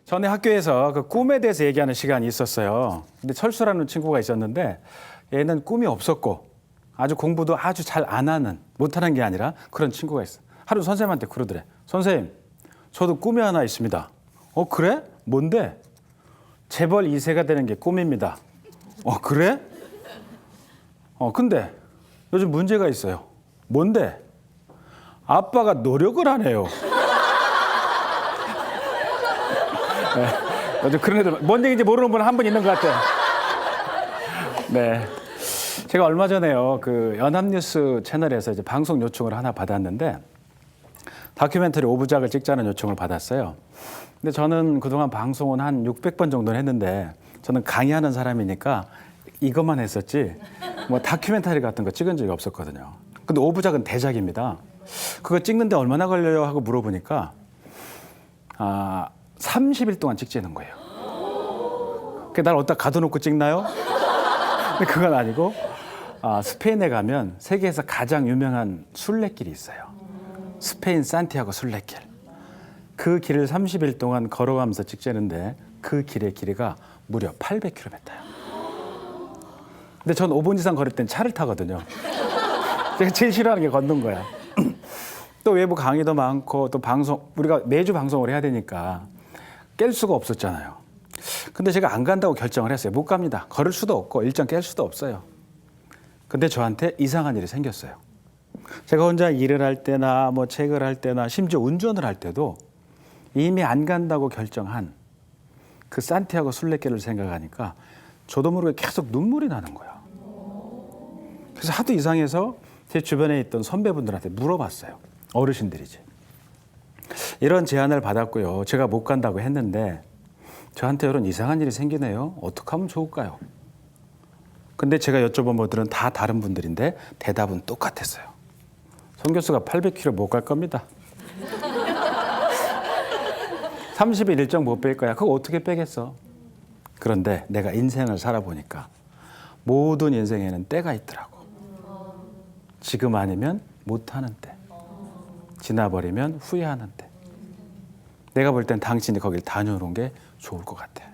전에 학교에서 그 꿈에 대해서 얘기하는 시간이 있었어요. 근데 철수라는 친구가 있었는데 얘는 꿈이 없었고 아주 공부도 아주 잘 안 하는, 못하는 게 아니라 그런 친구가 있어. 하루 선생님한테 그러더래. 선생님, 저도 꿈이 하나 있습니다. 그래? 뭔데? 재벌 2세가 되는 게 꿈입니다. 그래? 근데 요즘 문제가 있어요. 뭔데? 아빠가 노력을 안 해요. 네. 요즘 그런 애들, 뭔 얘기인지 모르는 분 한 분 있는 것 같아요. 네. 제가 얼마 전에요, 그 연합뉴스 채널에서 이제 방송 요청을 하나 받았는데, 다큐멘터리 5부작을 찍자는 요청을 받았어요. 근데 저는 그동안 방송은 한 600번 정도는 했는데, 저는 강의하는 사람이니까 이것만 했었지, 뭐 다큐멘터리 같은 거 찍은 적이 없었거든요. 근데 5부작은 대작입니다. 그거 찍는데 얼마나 걸려요? 하고 물어보니까, 30일 동안 찍지는 거예요. 날 어디다 가둬놓고 찍나요? 근데 그건 아니고, 스페인에 가면 세계에서 가장 유명한 순례길이 있어요. 스페인 산티아고 순례길. 그 길을 30일 동안 걸어가면서 찍자는데 그 길의 길이가 무려 800km예요. 근데 전 5분 이상 걸을 땐 차를 타거든요. 제가 제일 싫어하는 게 걷는 거야. 또 외부 강의도 많고 또 방송, 우리가 매주 방송을 해야 되니까 깰 수가 없었잖아요. 근데 제가 안 간다고 결정을 했어요. 못 갑니다. 걸을 수도 없고 일정 깰 수도 없어요. 근데 저한테 이상한 일이 생겼어요. 제가 혼자 일을 할 때나 뭐 책을 할 때나 심지어 운전을 할 때도 이미 안 간다고 결정한 그 산티아고 순례길을 생각하니까 저도 모르게 계속 눈물이 나는 거야. 그래서 하도 이상해서 제 주변에 있던 선배분들한테 물어봤어요. 어르신들이지. 이런 제안을 받았고요. 제가 못 간다고 했는데 저한테 이런 이상한 일이 생기네요. 어떻게 하면 좋을까요? 근데 제가 여쭤본 분들은 다 다른 분들인데 대답은 똑같았어요. 송 교수가 800km 못 갈 겁니다. 30일 일정 못 뺄 거야. 그거 어떻게 빼겠어? 그런데 내가 인생을 살아보니까 모든 인생에는 때가 있더라고. 지금 아니면 못하는 때. 지나버리면 후회하는 때. 내가 볼 땐 당신이 거길 다녀오는 게 좋을 것 같아.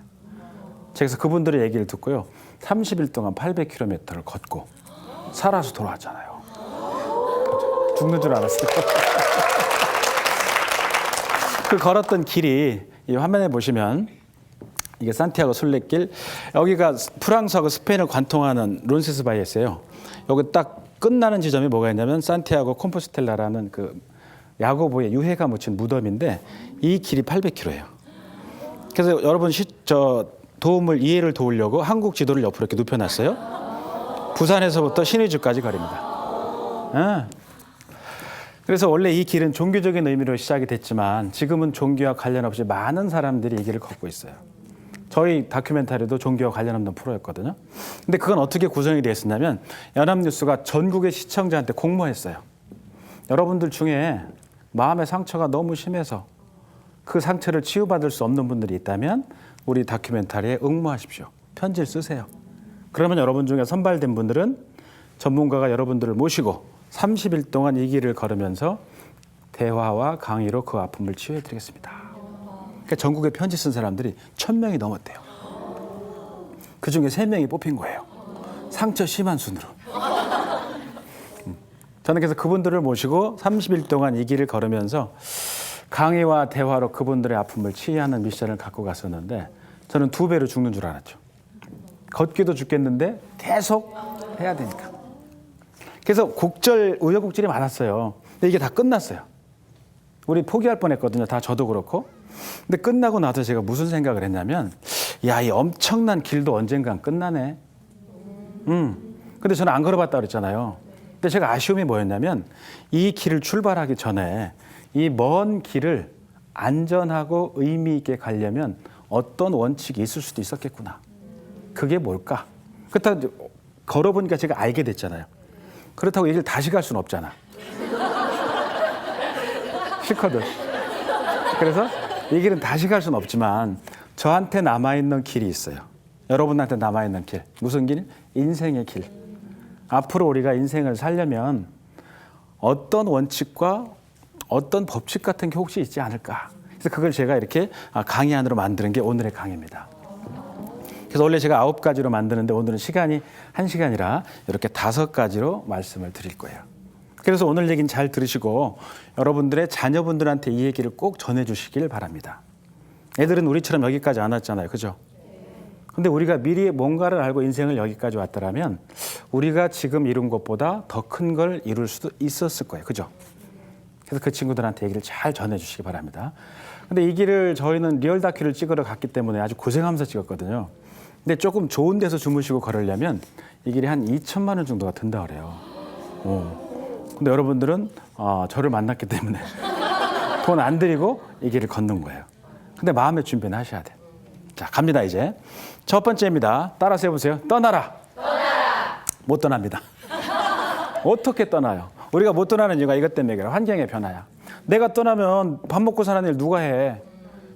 그래서 그분들의 얘기를 듣고요. 30일 동안 800km를 걷고 살아서 돌아왔잖아요. 죽는 줄 알았어요. 그 걸었던 길이 이 화면에 보시면 이게 산티아고 순례길, 여기가 프랑스하고 스페인을 관통하는 론세스바이에스예요. 여기 딱 끝나는 지점이 뭐가 있냐면 산티아고 콤포스텔라라는 그 야고보의 유해가 묻힌 무덤인데 이 길이 800km예요. 그래서 여러분 도움을 이해를 도우려고 한국 지도를 옆으로 이렇게 눕혀놨어요. 부산에서부터 신의주까지 거리입니다. 그래서 원래 이 길은 종교적인 의미로 시작이 됐지만 지금은 종교와 관련 없이 많은 사람들이 이 길을 걷고 있어요. 저희 다큐멘터리도 종교와 관련 없는 프로였거든요. 근데 그건 어떻게 구성이 되어 있었냐면 연합뉴스가 전국의 시청자한테 공모했어요. 여러분들 중에 마음의 상처가 너무 심해서 그 상처를 치유받을 수 없는 분들이 있다면 우리 다큐멘터리에 응모하십시오. 편지를 쓰세요. 그러면 여러분 중에 선발된 분들은 전문가가 여러분들을 모시고 30일 동안 이 길을 걸으면서 대화와 강의로 그 아픔을 치유해드리겠습니다. 그러니까 전국에 편지 쓴 사람들이 1000명이 넘었대요. 그중에 3명이 뽑힌 거예요. 상처 심한 순으로. 저는 그래서 그분들을 모시고 30일 동안 이 길을 걸으면서 강의와 대화로 그분들의 아픔을 치유하는 미션을 갖고 갔었는데 저는 2배로 죽는 줄 알았죠. 걷기도 죽겠는데 계속 해야 되니까. 그래서 우여곡절이 많았어요. 근데 이게 다 끝났어요. 우리 포기할 뻔했거든요. 다 저도 그렇고. 근데 끝나고 나서 제가 무슨 생각을 했냐면 야, 이 엄청난 길도 언젠간 끝나네. 근데 저는 안 걸어봤다 그랬잖아요. 근데 제가 아쉬움이 뭐였냐면 이 길을 출발하기 전에 이 먼 길을 안전하고 의미 있게 가려면 어떤 원칙이 있을 수도 있었겠구나. 그게 뭘까? 그렇다고 걸어보니까 제가 알게 됐잖아요. 그렇다고 이 길 다시 갈 수는 없잖아. 싫거든. 그래서 이 길은 다시 갈 수는 없지만 저한테 남아있는 길이 있어요. 여러분한테 남아있는 길. 무슨 길? 인생의 길. 앞으로 우리가 인생을 살려면 어떤 원칙과 어떤 법칙 같은 게 혹시 있지 않을까? 그래서 그걸 제가 이렇게 강의 안으로 만드는 게 오늘의 강의입니다. 그래서 원래 제가 9가지로 만드는데 오늘은 시간이 1시간이라 이렇게 5가지로 말씀을 드릴 거예요. 그래서 오늘 얘기는 잘 들으시고 여러분들의 자녀분들한테 이 얘기를 꼭 전해주시길 바랍니다. 애들은 우리처럼 여기까지 안 왔잖아요. 그죠? 근데 우리가 미리 뭔가를 알고 인생을 여기까지 왔더라면 우리가 지금 이룬 것보다 더 큰 걸 이룰 수도 있었을 거예요. 그죠? 그래서 그 친구들한테 얘기를 잘 전해주시기 바랍니다. 근데 이 길을 저희는 리얼 다큐를 찍으러 갔기 때문에 아주 고생하면서 찍었거든요. 근데 조금 좋은 데서 주무시고 걸으려면 이 길이 한 2천만 원 정도가 든다 그래요. 근데 여러분들은 저를 만났기 때문에 돈 안 들이고 이 길을 걷는 거예요. 근데 마음의 준비는 하셔야 돼요. 자, 갑니다 이제. 첫 번째입니다. 따라서 해보세요. 떠나라. 떠나라. 못 떠납니다. 어떻게 떠나요? 우리가 못 떠나는 이유가 이것 때문에 그래요. 환경의 변화야. 내가 떠나면 밥 먹고 사는 일 누가 해?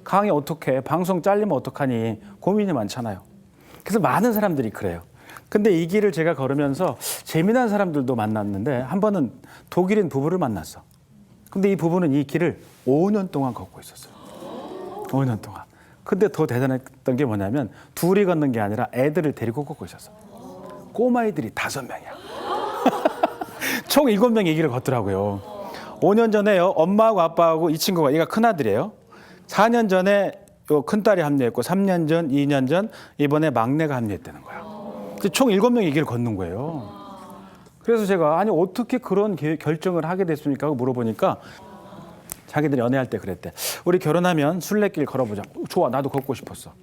강의 어떻게 해? 방송 잘리면 어떡하니? 고민이 많잖아요. 그래서 많은 사람들이 그래요. 근데 이 길을 제가 걸으면서 재미난 사람들도 만났는데 한 번은 독일인 부부를 만났어. 근데 이 부부는 이 길을 5년 동안 걷고 있었어요. 5년 동안. 근데 더 대단했던 게 뭐냐면 둘이 걷는 게 아니라 애들을 데리고 걷고 있었어. 꼬마애들이 5명이야. 총 7명이 이 길을 걷더라고요. 5년 전에요. 엄마하고 아빠하고 이 친구가, 얘가 큰아들이에요. 4년 전에 큰딸이 합류했고 3년 전, 2년 전, 이번에 막내가 합류했다는 거야. 총 7명이 이 길을 걷는 거예요. 그래서 제가 아니 어떻게 그런 결정을 하게 됐습니까? 하고 물어보니까 자기들이 연애할 때 그랬대. 우리 결혼하면 술래길 걸어보자. 좋아, 나도 걷고 싶었어.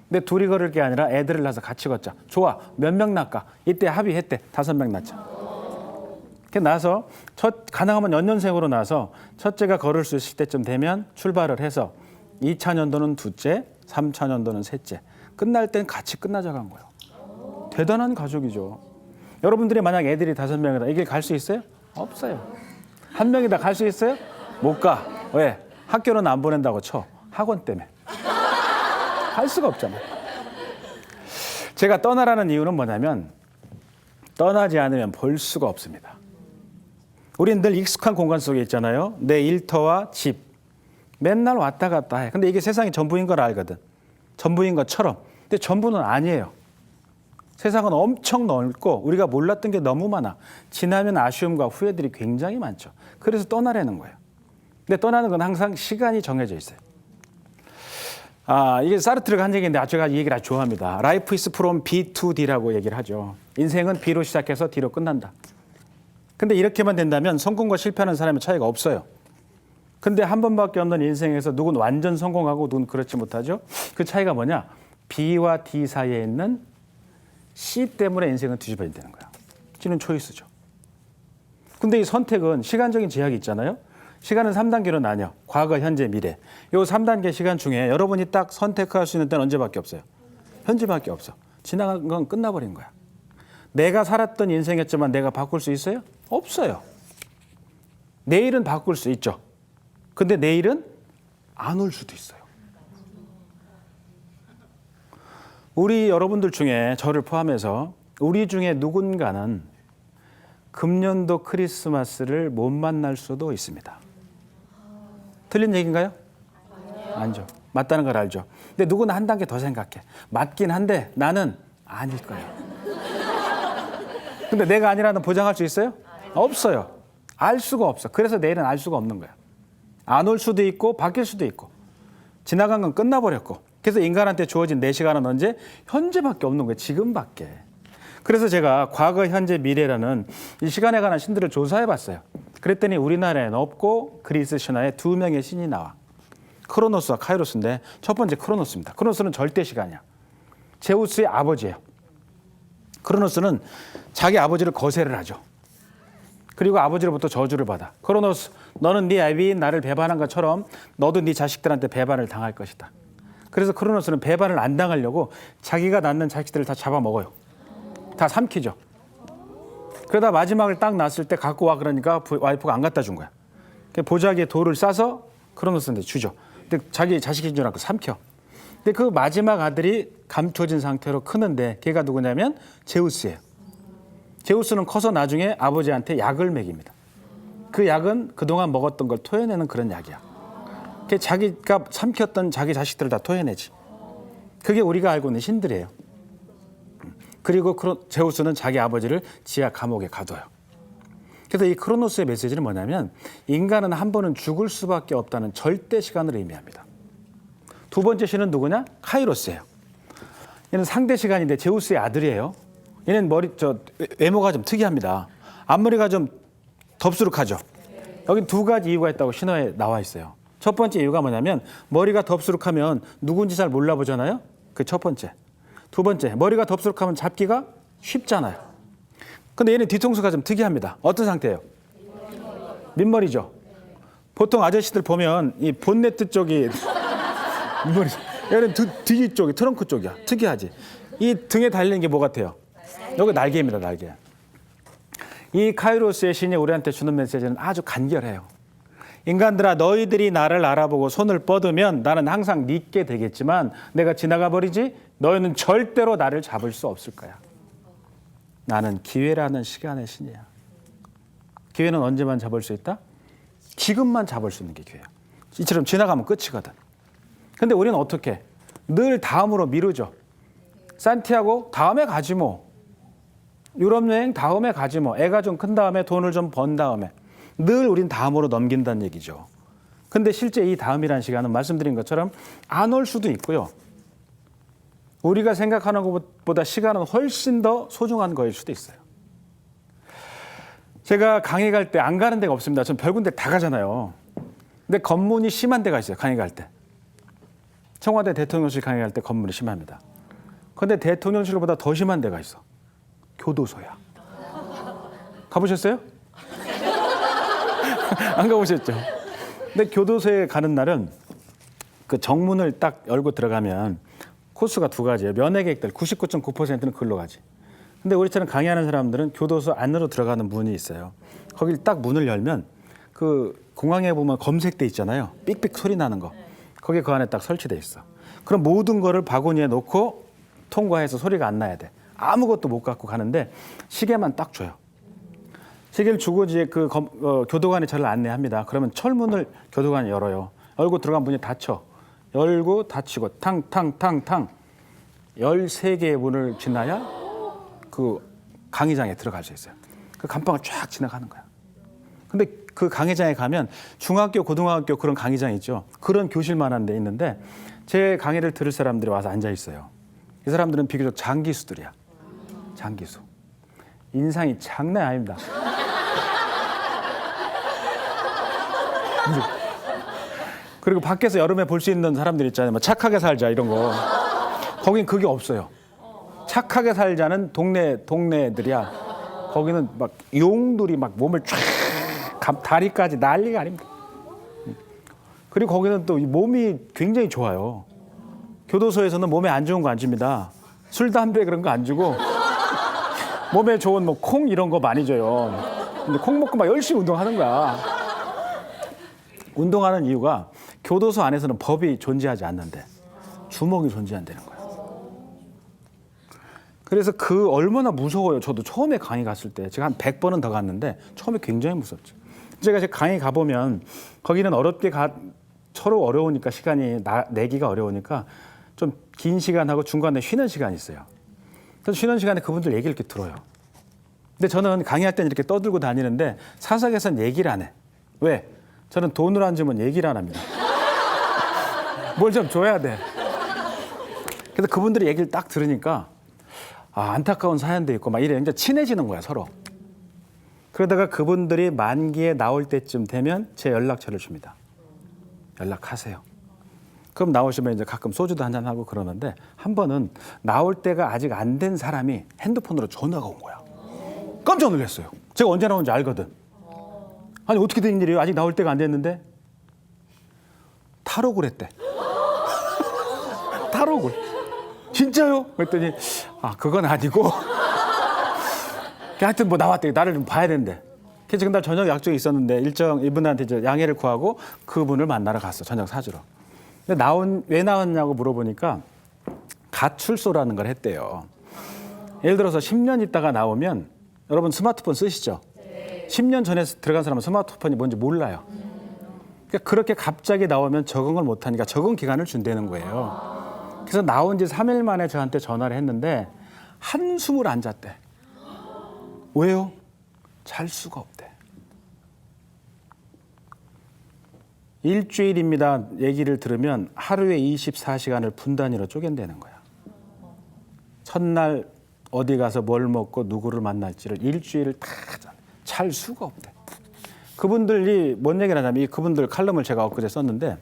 근데 둘이 걸을 게 아니라 애들을 낳아서 같이 걷자. 좋아, 몇 명 낳을까? 이때 합의했대. 5명 낳자. 그렇게 나서 가능하면 연년생으로 나서 첫째가 걸을 수 있을 때쯤 되면 출발을 해서 2차 년도는 둘째, 3차 년도는 셋째. 끝날 땐 같이 끝나자고 한 거예요. 대단한 가족이죠. 여러분들이 만약 애들이 5명이다. 이 길 갈 수 있어요? 없어요. 한 명이 다 갈 수 있어요? 못 가. 왜? 학교는 안 보낸다고 쳐. 학원 때문에. 할 수가 없잖아. 제가 떠나라는 이유는 뭐냐면 떠나지 않으면 볼 수가 없습니다. 우리는 늘 익숙한 공간 속에 있잖아요. 내 일터와 집. 맨날 왔다 갔다 해. 근데 이게 세상이 전부인 걸 알거든. 전부인 것처럼. 근데 전부는 아니에요. 세상은 엄청 넓고 우리가 몰랐던 게 너무 많아. 지나면 아쉬움과 후회들이 굉장히 많죠. 그래서 떠나라는 거예요. 근데 떠나는 건 항상 시간이 정해져 있어요. 이게 사르트르가 한 얘기인데 제가 이 얘기를 아주 좋아합니다. Life is from B to D라고 얘기를 하죠. 인생은 B로 시작해서 D로 끝난다. 근데 이렇게만 된다면 성공과 실패하는 사람의 차이가 없어요. 근데 한 번밖에 없는 인생에서 누군 완전 성공하고 누군 그렇지 못하죠. 그 차이가 뭐냐? B와 D 사이에 있는 C 때문에 인생은 뒤집어진다는 거야. C는 초이스죠. 근데 이 선택은 시간적인 제약이 있잖아요. 시간은 3단계로 나뉘어. 과거, 현재, 미래. 이 3단계 시간 중에 여러분이 딱 선택할 수 있는 때는 언제밖에 없어요? 현재밖에 없어. 지나간 건 끝나버린 거야. 내가 살았던 인생이었지만 내가 바꿀 수 있어요? 없어요. 내일은 바꿀 수 있죠. 근데 내일은 안 올 수도 있어요. 우리 여러분들 중에 저를 포함해서 우리 중에 누군가는 금년도 크리스마스를 못 만날 수도 있습니다. 틀린 얘기인가요? 아니죠. 맞다는 걸 알죠. 근데 누구나 한 단계 더 생각해. 맞긴 한데 나는 아닐 거예요. 근데 내가 아니라는 보장할 수 있어요? 없어요. 알 수가 없어. 그래서 내일은 알 수가 없는 거야. 안 올 수도 있고 바뀔 수도 있고. 지나간 건 끝나버렸고. 그래서 인간한테 주어진 4시간은 언제? 현재밖에 없는 거예요. 지금밖에. 그래서 제가 과거, 현재, 미래라는 이 시간에 관한 신들을 조사해봤어요. 그랬더니 우리나라에는 없고 그리스 신화에 2명의 신이 나와. 크로노스와 카이로스인데 첫 번째 크로노스입니다. 크로노스는 절대 시간이야. 제우스의 아버지예요. 크로노스는 자기 아버지를 거세를 하죠. 그리고 아버지로부터 저주를 받아. 크로노스, 너는 네 아비인 나를 배반한 것처럼 너도 네 자식들한테 배반을 당할 것이다. 그래서 크로노스는 배반을 안 당하려고 자기가 낳는 자식들을 다 잡아먹어요. 다 삼키죠. 그러다 마지막을 딱 낳았을 때 갖고 와 그러니까 와이프가 안 갖다 준 거야. 보자기에 돌을 싸서 크로노스한테 주죠. 근데 자기 자식인 줄 알고 삼켜. 근데 그 마지막 아들이 감춰진 상태로 크는데 걔가 누구냐면 제우스예요. 제우스는 커서 나중에 아버지한테 약을 먹입니다. 그 약은 그동안 먹었던 걸 토해내는 그런 약이야. 그게 자기가 삼켰던 자기 자식들을 다 토해내지. 그게 우리가 알고 있는 신들이에요. 그리고 제우스는 자기 아버지를 지하 감옥에 가둬요. 그래서 이 크로노스의 메시지는 뭐냐면 인간은 한 번은 죽을 수밖에 없다는 절대 시간을 의미합니다. 두 번째 신은 누구냐? 카이로스예요. 얘는 상대 시간인데 제우스의 아들이에요. 얘는 외모가 좀 특이합니다. 앞머리가 좀 덥수룩하죠. 여기 두 가지 이유가 있다고 신화에 나와 있어요. 첫 번째 이유가 뭐냐면 머리가 덥수룩하면 누군지 잘 몰라보잖아요. 그 첫 번째. 두 번째, 머리가 덥수룩하면 잡기가 쉽잖아요. 근데 얘는 뒤통수가 좀 특이합니다. 어떤 상태예요? 민머리죠. 보통 아저씨들 보면 이 본네트 쪽이 민머리. 얘는 뒤 쪽이 트렁크 쪽이야. 특이하지. 이 등에 달리는 게 뭐 같아요? 여기 날개입니다. 날개. 이 카이로스의 신이 우리한테 주는 메시지는 아주 간결해요. 인간들아, 너희들이 나를 알아보고 손을 뻗으면 나는 항상 믿게 되겠지만 내가 지나가 버리지 너희는 절대로 나를 잡을 수 없을 거야. 나는 기회라는 시간의 신이야. 기회는 언제만 잡을 수 있다? 지금만 잡을 수 있는 게 기회야. 이처럼 지나가면 끝이거든. 근데 우리는 어떻게? 늘 다음으로 미루죠. 산티아고 다음에 가지 뭐. 유럽 여행 다음에 가지 뭐. 애가 좀 큰 다음에 돈을 좀 번 다음에. 늘 우린 다음으로 넘긴다는 얘기죠. 근데 실제 이 다음이라는 시간은 말씀드린 것처럼 안 올 수도 있고요. 우리가 생각하는 것보다 시간은 훨씬 더 소중한 거일 수도 있어요. 제가 강의 갈 때 안 가는 데가 없습니다. 전 별 군데 다 가잖아요. 근데 검문이 심한 데가 있어요. 강의 갈 때. 청와대 대통령실 강의 갈 때 검문이 심합니다. 그런데 대통령실보다 더 심한 데가 있어. 교도소야. 가보셨어요? 안 가보셨죠? 근데 교도소에 가는 날은 그 정문을 딱 열고 들어가면 코스가 두 가지예요. 면회객들 99.9%는 글로 가지. 근데 우리처럼 강의하는 사람들은 교도소 안으로 들어가는 문이 있어요. 거길 딱 문을 열면 그 공항에 보면 검색대 있잖아요. 삑삑 소리 나는 거. 거기 그 안에 딱 설치돼 있어. 그럼 모든 거를 바구니에 놓고 통과해서 소리가 안 나야 돼. 아무것도 못 갖고 가는데 시계만 딱 줘요. 시계를 주고 이제 교도관이 저를 안내합니다. 그러면 철문을 교도관이 열어요. 열고 들어간 문이 닫혀. 열고 닫히고 탕탕탕탕 13개의 문을 지나야 그 강의장에 들어갈 수 있어요. 그 감방을 쫙 지나가는 거야. 근데 그 강의장에 가면 중학교, 고등학교 그런 강의장 있죠. 그런 교실만한 데 있는데 제 강의를 들을 사람들이 와서 앉아 있어요. 이 사람들은 비교적 장기수들이야. 장기수. 인상이 장난 아닙니다. 그리고 밖에서 여름에 볼 수 있는 사람들 있잖아요. 뭐 착하게 살자 이런 거. 거긴 그게 없어요. 착하게 살자는 동네들이야. 거기는 막 용들이 막 몸을 쫙 다리까지 난리가 아닙니다. 그리고 거기는 또 몸이 굉장히 좋아요. 교도소에서는 몸에 안 좋은 거 안 줍니다. 술, 담배 그런 거 안 주고 몸에 좋은 뭐 콩 이런 거 많이 줘요. 근데 콩 먹고 막 열심히 운동하는 거야. 운동하는 이유가 교도소 안에서는 법이 존재하지 않는데 주먹이 존재한다는 거예요. 그래서 그 얼마나 무서워요. 저도 처음에 강의 갔을 때 제가 한 100번은 더 갔는데 처음에 굉장히 무섭죠. 제가 강의 가보면 거기는 서로 어려우니까 시간이 내기가 어려우니까 좀 긴 시간하고 중간에 쉬는 시간이 있어요. 그래서 쉬는 시간에 그분들 얘기를 이렇게 들어요. 근데 저는 강의할 때는 이렇게 떠들고 다니는데 사석에서는 얘기를 안 해. 왜? 저는 돈을 안 주면 얘기를 안 합니다. 뭘 좀 줘야 돼. 그래서 그분들이 얘기를 딱 들으니까 안타까운 사연도 있고 막 이래. 이제 친해지는 거야, 서로. 그러다가 그분들이 만기에 나올 때쯤 되면 제 연락처를 줍니다. 연락하세요. 그럼 나오시면 이제 가끔 소주도 한잔하고 그러는데 한 번은 나올 때가 아직 안 된 사람이 핸드폰으로 전화가 온 거야. 깜짝 놀랐어요. 제가 언제 나오는지 알거든. 아니 어떻게 된 일이에요? 아직 나올 때가 안 됐는데. 탈옥을 했대. 탈옥을. 진짜요? 그랬더니 그건 아니고 하여튼 뭐 나왔대. 나를 좀 봐야 된대. 그래서 그날 저녁 약속이 있었는데 이분한테 이제 양해를 구하고 그분을 만나러 갔어. 저녁 사주러. 근데 왜 나왔냐고 물어보니까 가출소라는 걸 했대요. 예를 들어서 10년 있다가 나오면 여러분 스마트폰 쓰시죠? 10년 전에 들어간 사람은 스마트폰이 뭔지 몰라요. 그러니까 그렇게 갑자기 나오면 적응을 못하니까 적응 기간을 준다는 거예요. 그래서 나온 지 3일 만에 저한테 전화를 했는데 한숨을 안 잤대. 왜요? 잘 수가 없대. 일주일입니다. 얘기를 들으면 하루에 24시간을 분 단위로 쪼갠다는 거야. 첫날 어디 가서 뭘 먹고 누구를 만날지를 일주일을 다 잘 수가 없대. 그분들이 뭔 얘기를 하냐면 그분들 칼럼을 제가 엊그제 썼는데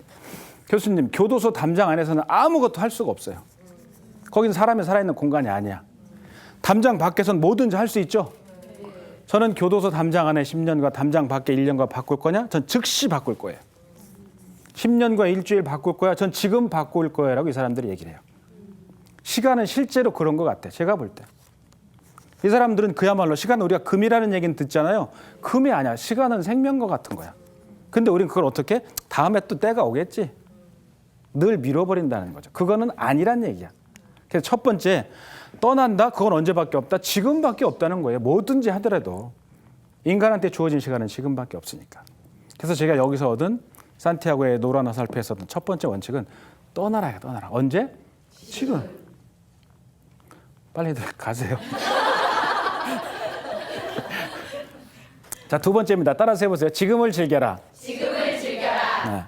교수님 교도소 담장 안에서는 아무것도 할 수가 없어요. 거기는 사람이 살아있는 공간이 아니야. 담장 밖에서는 뭐든지 할 수 있죠. 저는 교도소 담장 안에 10년과 담장 밖에 1년과 바꿀 거냐? 전 즉시 바꿀 거예요. 10년과 일주일 바꿀 거야? 전 지금 바꿀 거야 라고 이 사람들이 얘기를 해요. 시간은 실제로 그런 것 같아. 제가 볼 때. 이 사람들은 그야말로 시간은 우리가 금이라는 얘기는 듣잖아요. 금이 아니야. 시간은 생명과 같은 거야. 근데 우린 그걸 어떻게? 다음에 또 때가 오겠지. 늘 미뤄버린다는 거죠. 그거는 아니란 얘기야. 그래서 첫 번째, 떠난다? 그건 언제밖에 없다? 지금밖에 없다는 거예요. 뭐든지 하더라도. 인간한테 주어진 시간은 지금밖에 없으니까. 그래서 제가 여기서 얻은 산티아고의 노란 화살표에서 얻은 첫 번째 원칙은 떠나라야, 떠나라. 언제? 지금. 빨리들 가세요. 자, 두 번째입니다. 따라서 해보세요. 지금을 즐겨라. 지금을 즐겨라. 네.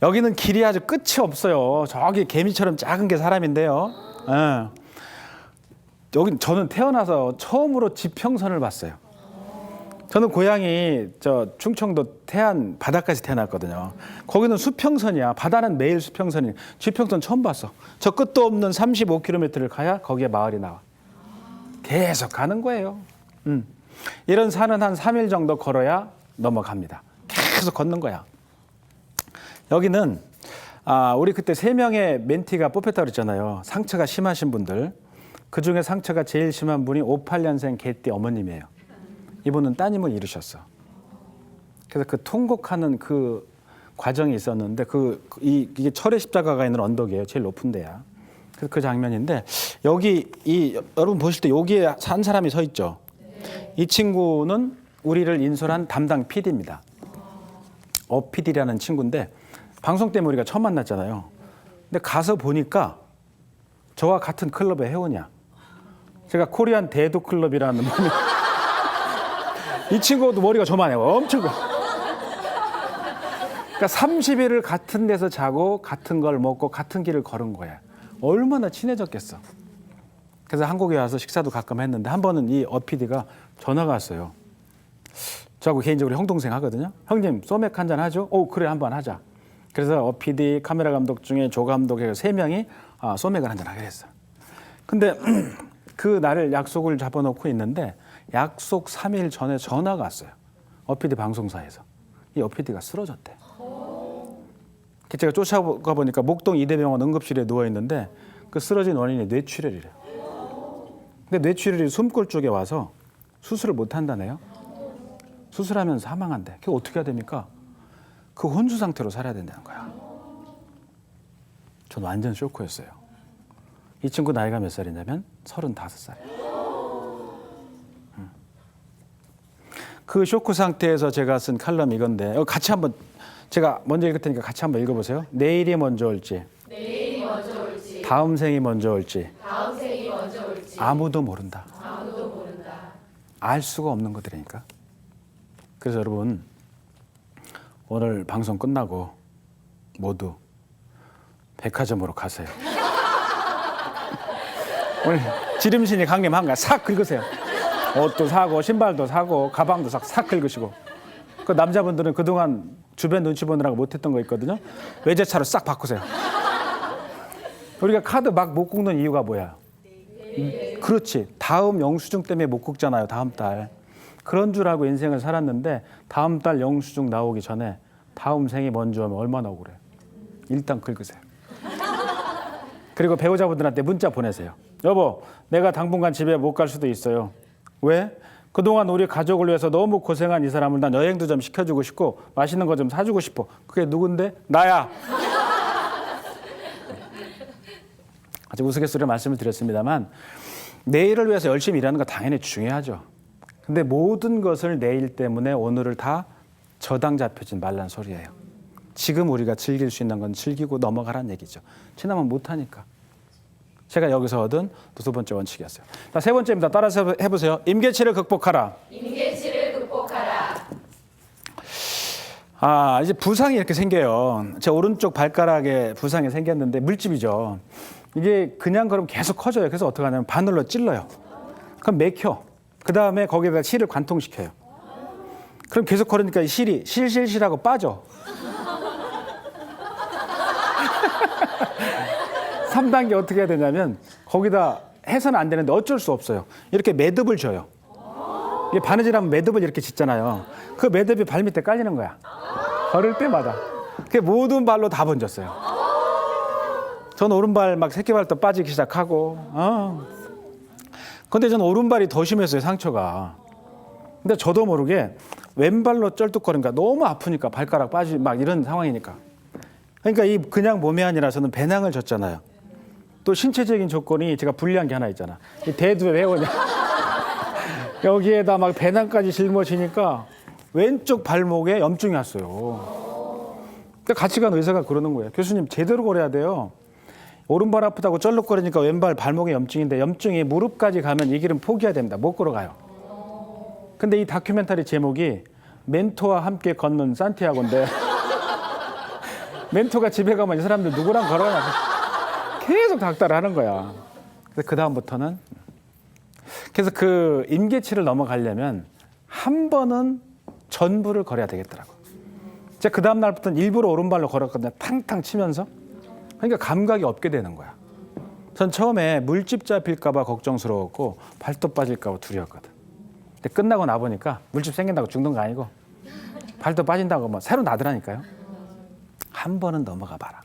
여기는 길이 아주 끝이 없어요. 저기 개미처럼 작은 게 사람인데요. 네. 여기 저는 태어나서 처음으로 지평선을 봤어요. 저는 고향이 충청도 태안 바다까지 태어났거든요. 거기는 수평선이야. 바다는 매일 수평선이. 지평선 처음 봤어. 저 끝도 없는 35km를 가야 거기에 마을이 나와. 계속 가는 거예요. 이런 산은 한 3일 정도 걸어야 넘어갑니다. 계속 걷는 거야. 여기는 우리 그때 3명의 멘티가 뽑혔다고 그랬잖아요. 상처가 심하신 분들. 그중에 상처가 제일 심한 분이 58년생 개띠 어머님이에요. 이분은 따님을 잃으셨어. 그래서 그 통곡하는 그 과정이 있었는데 이게 철의 십자가가 있는 언덕이에요. 제일 높은 데야. 그래서 그 장면인데 여기 여러분 보실 때 여기에 한 사람이 서 있죠. 이 친구는 우리를 인솔한 담당 PD입니다. PD라는 친구인데 방송 때문에 우리가 처음 만났잖아요. 근데 가서 보니까 저와 같은 클럽의 회원이야. 제가 코리안 대두 클럽이라는 몸이 이 친구도 머리가 저만해요. 엄청 그러니까 30일을 같은 데서 자고 같은 걸 먹고 같은 길을 걸은 거야. 얼마나 친해졌겠어. 그래서 한국에 와서 식사도 가끔 했는데 한 번은 이 PD가 전화가 왔어요. 저하고 개인적으로 형 동생 하거든요. 형님 소맥 한잔 하죠? 그래 한번 하자. 그래서 PD, 카메라 감독 중에 조 감독 해서 3명이 소맥을 한잔 하기로 했어. 근데 그 날을 약속을 잡아놓고 있는데 약속 3일 전에 전화가 왔어요. PD 방송사에서. 이 PD가 쓰러졌대. 제가 쫓아가 보니까 목동 이대병원 응급실에 누워 있는데 그 쓰러진 원인이 뇌출혈이래요. 근데 뇌출혈이 숨골 쪽에 와서 수술을 못 한다네요. 수술하면 사망한대. 그게 어떻게 해야 됩니까? 그 혼수 상태로 살아야 된다는 거야. 전 완전 쇼크였어요. 이 친구 나이가 몇 살이냐면 35살이에요. 그 쇼크 상태에서 제가 쓴 칼럼 이건데 같이 한번 제가 먼저 읽을 테니까 같이 한번 읽어보세요. 내일이 먼저 올지, 다음 생이 먼저 올지, 아무도 모른다. 알 수가 없는 것들이니까. 그래서 여러분 오늘 방송 끝나고 모두 백화점으로 가세요. 오늘 지름신이 강림한가 싹 긁으세요. 옷도 사고 신발도 사고 가방도 싹 긁으시고. 그 남자분들은 그동안 주변 눈치 보느라고 못했던 거 있거든요. 외제차로 싹 바꾸세요. 우리가 카드 막 못 긁는 이유가 뭐야? 그렇지. 다음 영수증 때문에 못 긁잖아요. 다음 달. 그런 줄 알고 인생을 살았는데 다음 달 영수증 나오기 전에 다음 생이 먼저 오면 얼마나 억울해. 일단 긁으세요. 그리고 배우자분들한테 문자 보내세요. 여보, 내가 당분간 집에 못 갈 수도 있어요. 왜? 그동안 우리 가족을 위해서 너무 고생한 이 사람을 난 여행도 좀 시켜주고 싶고 맛있는 거 좀 사주고 싶어. 그게 누군데? 나야. 아주 우스갯소리로 말씀을 드렸습니다만 내일을 위해서 열심히 일하는 거 당연히 중요하죠. 근데 모든 것을 내일 때문에 오늘을 다 저당 잡혀진 말란 소리예요. 지금 우리가 즐길 수 있는 건 즐기고 넘어가라는 얘기죠. 지나면 못하니까. 제가 여기서 얻은 두 번째 원칙이었어요. 자, 세 번째입니다. 따라서 해보세요. 임계치를 극복하라. 임계치를 극복하라. 이제 부상이 이렇게 생겨요. 제 오른쪽 발가락에 부상이 생겼는데 물집이죠. 이게 그냥 그럼 계속 커져요. 그래서 어떻게 하냐면 바늘로 찔러요. 그럼 맥혀. 그 다음에 거기에다 실을 관통시켜요. 그럼 계속 걸으니까 이 실이 실실실하고 빠져. 3단계 어떻게 해야 되냐면 거기다 해서는 안 되는데 어쩔 수 없어요. 이렇게 매듭을 줘요. 이게 바느질하면 매듭을 이렇게 짓잖아요. 그 매듭이 발 밑에 깔리는 거야. 걸을 때마다. 그 모든 발로 다 번졌어요. 전 오른발 막 새끼발도 빠지기 시작하고. 근데 전 오른발이 더 심했어요, 상처가. 근데 저도 모르게 왼발로 쩔뚝거리니까 너무 아프니까 발가락 빠지 막 이런 상황이니까. 그러니까 이 그냥 몸이 아니라 저는 배낭을 졌잖아요. 또 신체적인 조건이 제가 불리한 게 하나 있잖아. 이 대두에 회원이 여기에다 막 배낭까지 짊어지니까 왼쪽 발목에 염증이 왔어요. 그러니까 같이 간 의사가 그러는 거예요. 교수님 제대로 걸어야 돼요. 오른발 아프다고 쩔룩거리니까 왼발 발목에 염증인데 염증이 무릎까지 가면 이 길은 포기해야 됩니다. 못 걸어가요. 근데 이 다큐멘터리 제목이 멘토와 함께 걷는 산티아고인데 멘토가 집에 가면 이 사람들 누구랑 걸어가냐고 계속 닥달을 하는 거야. 그래서 그 다음부터는 그래서 그 임계치를 넘어가려면 한 번은 전부를 걸어야 되겠더라고. 제가 그 다음 날부터는 일부러 오른발로 걸었거든요. 탕탕 치면서. 그러니까 감각이 없게 되는 거야. 전 처음에 물집 잡힐까 봐 걱정스러웠고 발톱 빠질까 봐 두려웠거든. 근데 끝나고 나보니까 물집 생긴다고 죽는 거 아니고 발톱 빠진다고 뭐 새로 나더라니까요. 한 번은 넘어가 봐라.